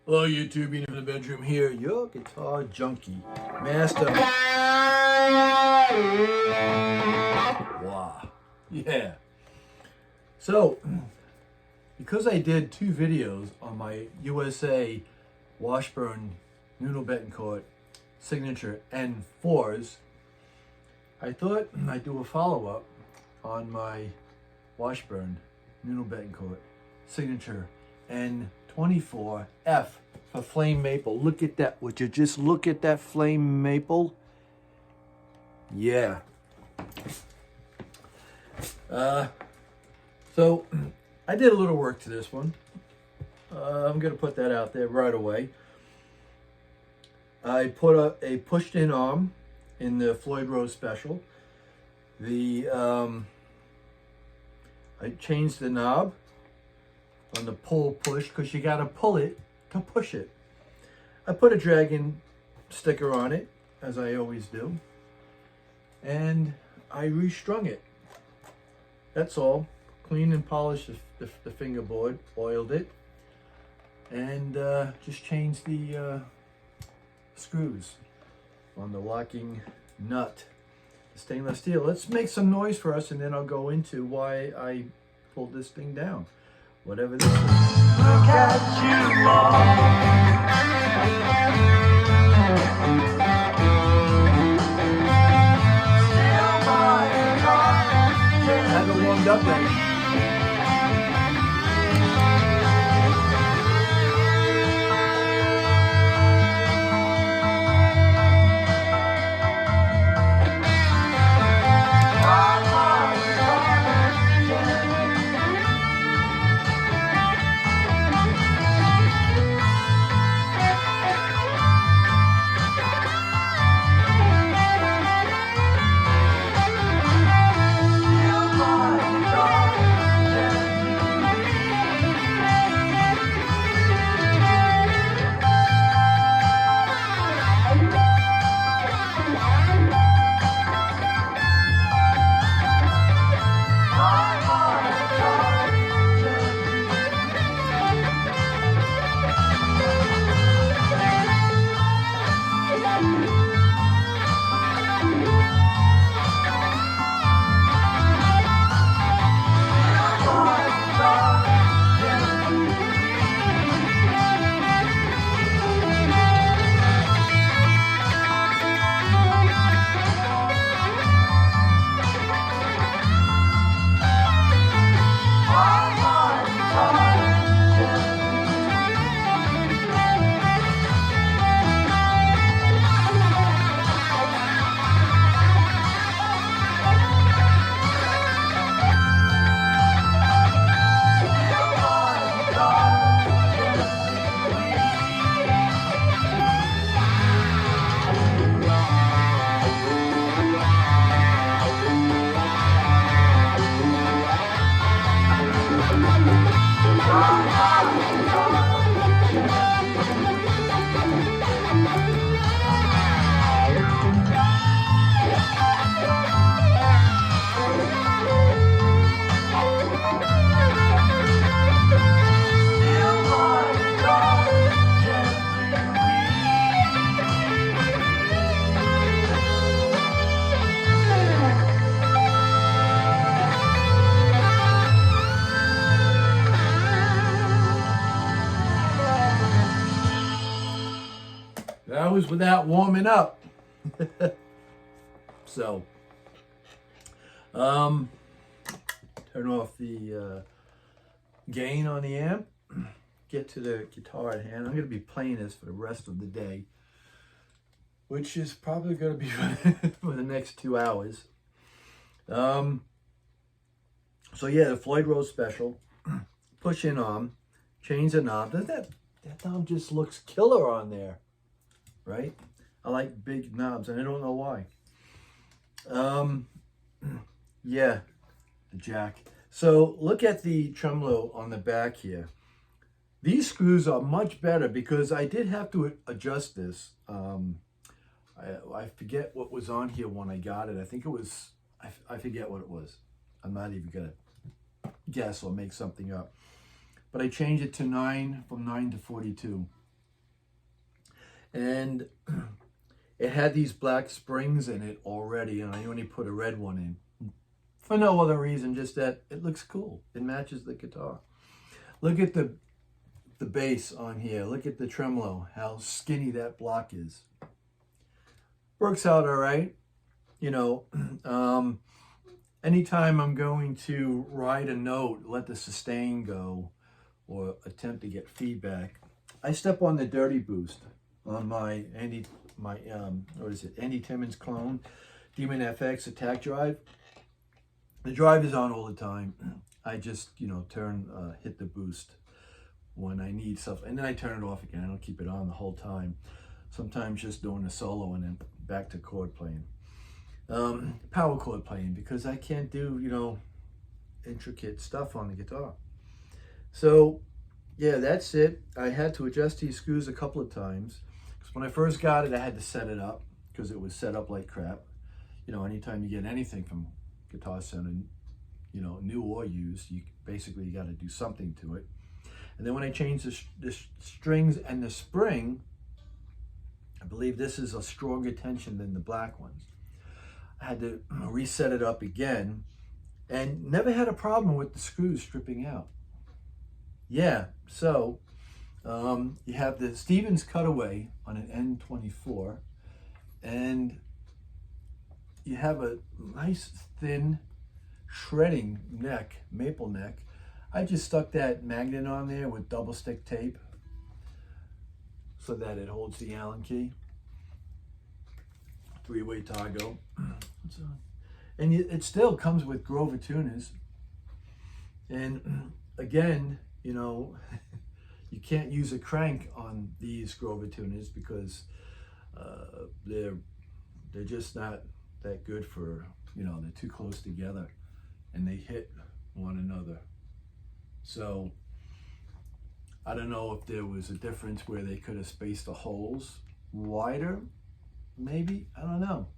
Hello YouTube, Ian from the bedroom here, your guitar junkie, master. Wow, yeah. So, because I did 2 videos on my USA Washburn N24 signature N4s, I thought I'd do a follow-up on my Washburn N24 signature N24F for flame maple. Look at that. Would you just look at that flame maple? Yeah. So I did a little work to this one. I'm going to put that out there right away. I put a pushed-in arm in the Floyd Rose Special. I changed the knob on the pull push because you got to pull it to push it. I put a dragon sticker on it, as I always do, and I restrung it. That's all. Cleaned and polished the fingerboard, oiled it, and just changed the screws on the locking nut, the stainless steel. Let's make some noise for us, and then I'll go into why I pulled this thing down. Whatever this is. Look at you all. I haven't warmed up yet. That was without warming up. So, turn off the gain on the amp. Get to the guitar at hand. I'm going to be playing this for the rest of the day, which is probably going to be for the next 2 hours. So yeah, the Floyd Rose Special, push-in arm, change the knob. That knob just looks killer on there, right? I like big knobs, and I don't know why. Yeah, the jack. So look at the tremolo on the back here. These screws are much better because I did have to adjust this. I forget what was on here when I got it. I think it was, I forget what it was. I'm not even gonna guess or make something up. But I changed it to 9, from 9 to 42. And it had these black springs in it already, and I only put a red one in for no other reason, just that it looks cool. It matches the guitar. Look at the bass on here. Look at the tremolo, how skinny that block is. Works out all right. You know, anytime I'm going to ride a note, let the sustain go, or attempt to get feedback, I step on the dirty boost on my Andy Timmons clone, Demon FX attack drive. The drive is on all the time. I just, you know, hit the boost when I need stuff, and then I turn it off again. I don't keep it on the whole time. Sometimes just doing a solo and then back to chord playing. Power chord playing, because I can't do, you know, intricate stuff on the guitar. So yeah, that's it. I had to adjust these screws a couple of times, because when I first got it, I had to set it up, because it was set up like crap. You know, anytime you get anything from Guitar Center, you know, new or used, you got to do something to it. And then when I changed the strings and the spring, I believe this is a stronger tension than the black ones. I had to reset it up again, and never had a problem with the screws stripping out. Yeah, so you have the Stevens cutaway on an N24, and you have a nice thin shredding neck, maple neck. I just stuck that magnet on there with double stick tape so that it holds the Allen key. Three-way toggle. And it still comes with Grover tuners. And again, you know, you can't use a crank on these Grover tuners, because they're just not that good for, you know, they're too close together and they hit one another. So I don't know if there was a difference where they could have spaced the holes wider, maybe, I don't know.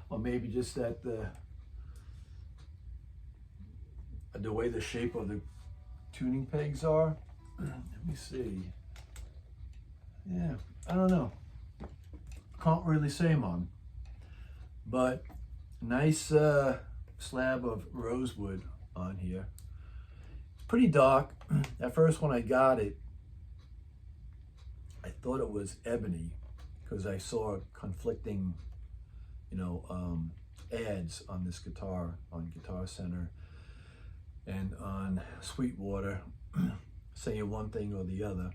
Or maybe just that the way the shape of the tuning pegs are. Let me see. Yeah, I don't know. Can't really say, Mom. But nice slab of rosewood on here. Pretty dark. At first when I got it, I thought it was ebony, because I saw conflicting, you know, ads on this guitar, on Guitar Center and on Sweetwater, saying one thing or the other.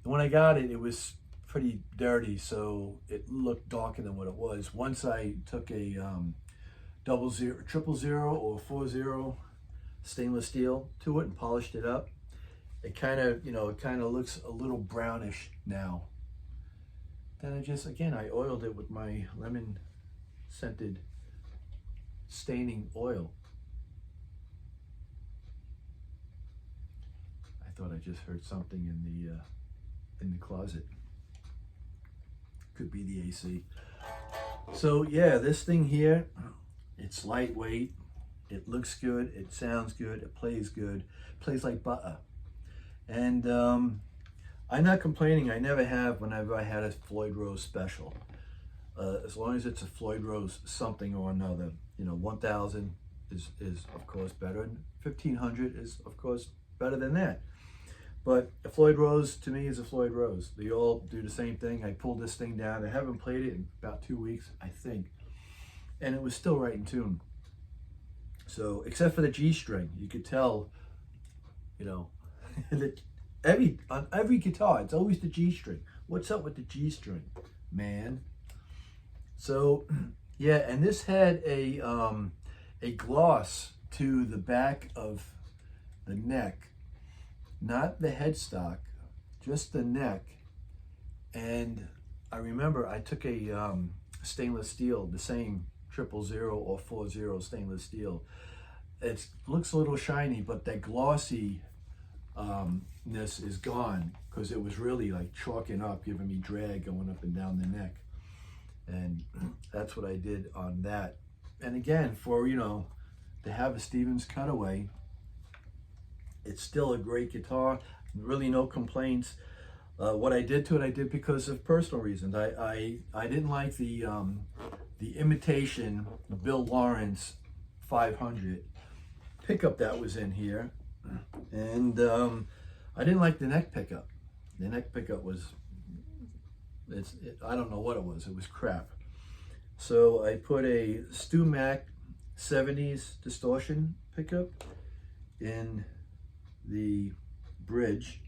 And when I got it, it was pretty dirty, so it looked darker than what it was. Once I took a 000 or 40 stainless steel to it and polished it up, it kind of, you know, it kind of looks a little brownish now. Then I oiled it with my lemon scented staining oil. I thought I just heard something in the closet. Could be the AC. So yeah, this thing here, it's lightweight, it looks good, it sounds good, it plays good, it plays like butter. And I'm not complaining. I never have whenever I had a Floyd Rose special. As long as it's a Floyd Rose something or another. You know, 1,000 is of course better, and 1,500 is of course better than that. But a Floyd Rose to me is a Floyd Rose. They all do the same thing. I pulled this thing down. I haven't played it in about 2 weeks, I think. And it was still right in tune. So, except for the G string, you could tell, you know, that on every guitar, it's always the G string. What's up with the G string, man? So, yeah, and this had a gloss to the back of the neck. Not the headstock, just the neck. And I remember I took a stainless steel, the same 000 or 40 stainless steel. It looks a little shiny, but that glossiness is gone, because it was really like chalking up, giving me drag going up and down the neck. And that's what I did on that. And again, for, you know, to have a Stevens cutaway, it's still a great guitar, really no complaints. What I did to it, I did because of personal reasons. I didn't like the imitation Bill Lawrence 500 pickup that was in here, and I didn't like the neck pickup. The neck pickup was, I don't know what it was. It was crap. So I put a Stu Mac 70s distortion pickup in the bridge,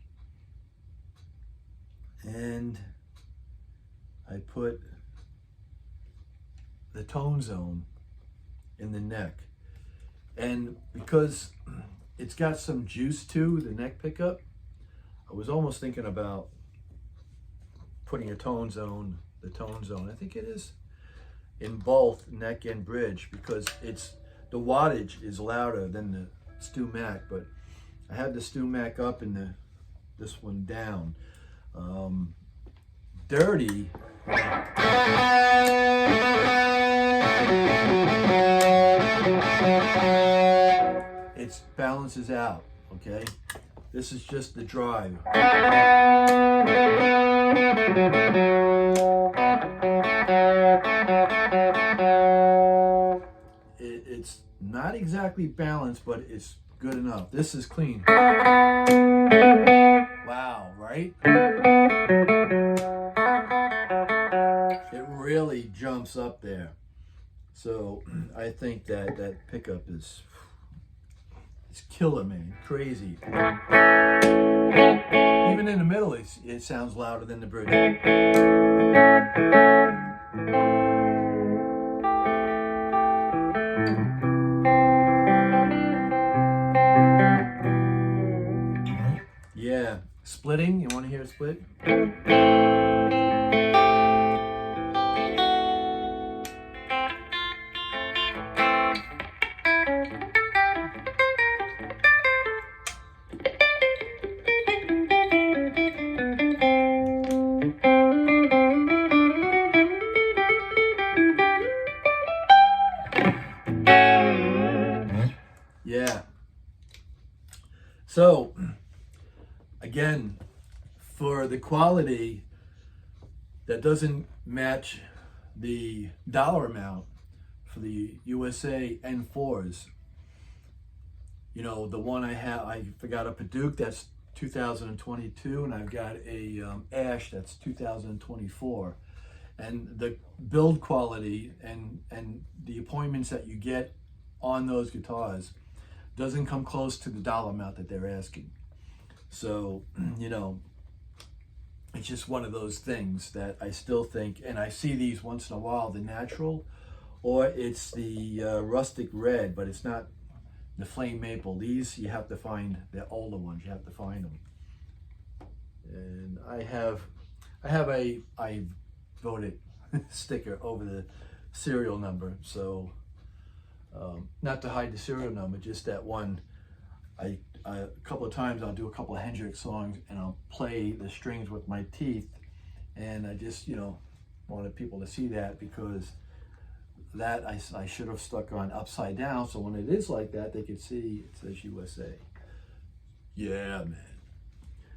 and I put the tone zone in the neck. And because it's got some juice to the neck pickup, I was almost thinking about putting the tone zone, I think it is, in both neck and bridge, because the wattage is louder than the Stu Mac, but I had the Stu Mac up and this one down. Dirty. It balances out, okay? This is just the drive. It's not exactly balanced, but it's good enough. This is clean. Wow, right? It really jumps up there. So I think that pickup is killer, man. Crazy. Even in the middle, it sounds louder than the bridge. Yeah, splitting. You want to hear a split? Yeah. So, again, for the quality that doesn't match the dollar amount for the USA N4s, you know, the one I forgot a Paduke, that's 2022, and I've got a Ash, that's 2024. And the build quality and the appointments that you get on those guitars doesn't come close to the dollar amount that they're asking. So, you know, it's just one of those things that I still think, and I see these once in a while, the natural, or it's the rustic red, but it's not the flame maple. These you have to find, the older ones, you have to find them. And I have a voted sticker over the serial number, so not to hide the serial number, just that one. A couple of times I'll do a couple of Hendrix songs and I'll play the strings with my teeth, and I just, you know, wanted people to see that, because that I should have stuck on upside down, so when it is like that they could see it says USA. Yeah, man.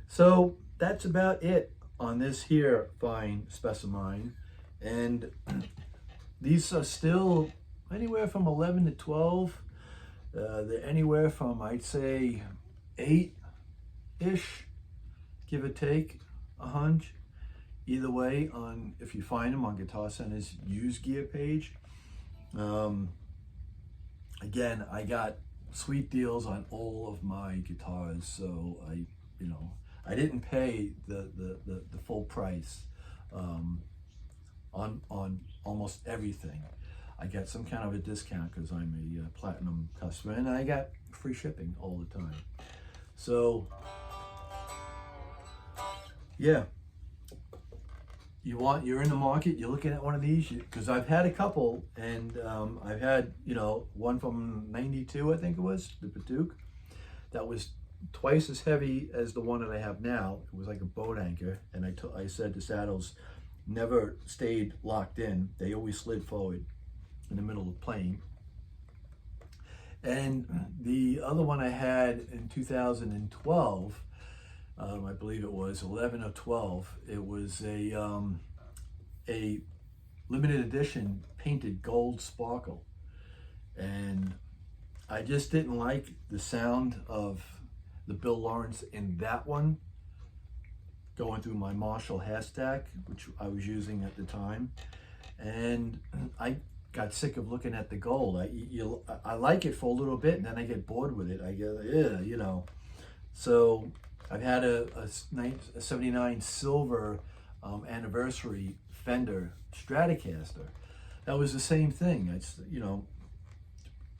So that's about it on this here fine specimen, and these are still anywhere from 11 to 12. They're anywhere from, I'd say, 8-ish, give or take, a hunch. Either way, on if you find them on Guitar Center's used gear page. Again, I got sweet deals on all of my guitars, so I didn't pay the full price on almost everything. I got some kind of a discount because I'm a platinum customer, and I got free shipping all the time. So, yeah, you're in the market, you're looking at one of these, because I've had a couple, and I've had, you know, one from 92, I think it was, the Paduke, that was twice as heavy as the one that I have now. It was like a boat anchor, and I said the saddles never stayed locked in. They always slid forward in the middle of playing. And the other one I had in 2012, I believe it was 11 or 12. It was a limited edition painted gold sparkle. And I just didn't like the sound of the Bill Lawrence in that one going through my Marshall hair stack, which I was using at the time. And I got sick of looking at the gold. I like it for a little bit, and then I get bored with it. I go, yeah, you know. So I've had a 79 silver anniversary Fender Stratocaster. That was the same thing. It's, you know,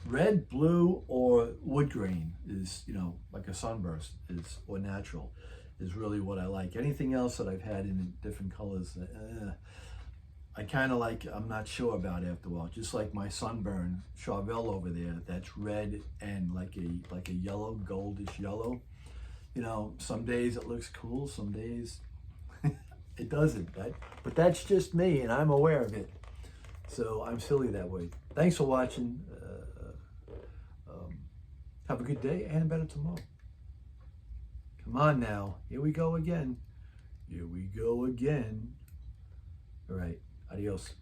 red, blue, or wood grain is, you know, like a sunburst is, or natural is really what I like. Anything else that I've had in different colors, I kind of like, I'm not sure about after a while. Just like my Sunburn Charvel over there, that's red and like a yellow, goldish yellow. You know, some days it looks cool, some days it doesn't. But that's just me, and I'm aware of it. So I'm silly that way. Thanks for watching. Have a good day and better tomorrow. Come on now. Here we go again. Here we go again. All right. Adios.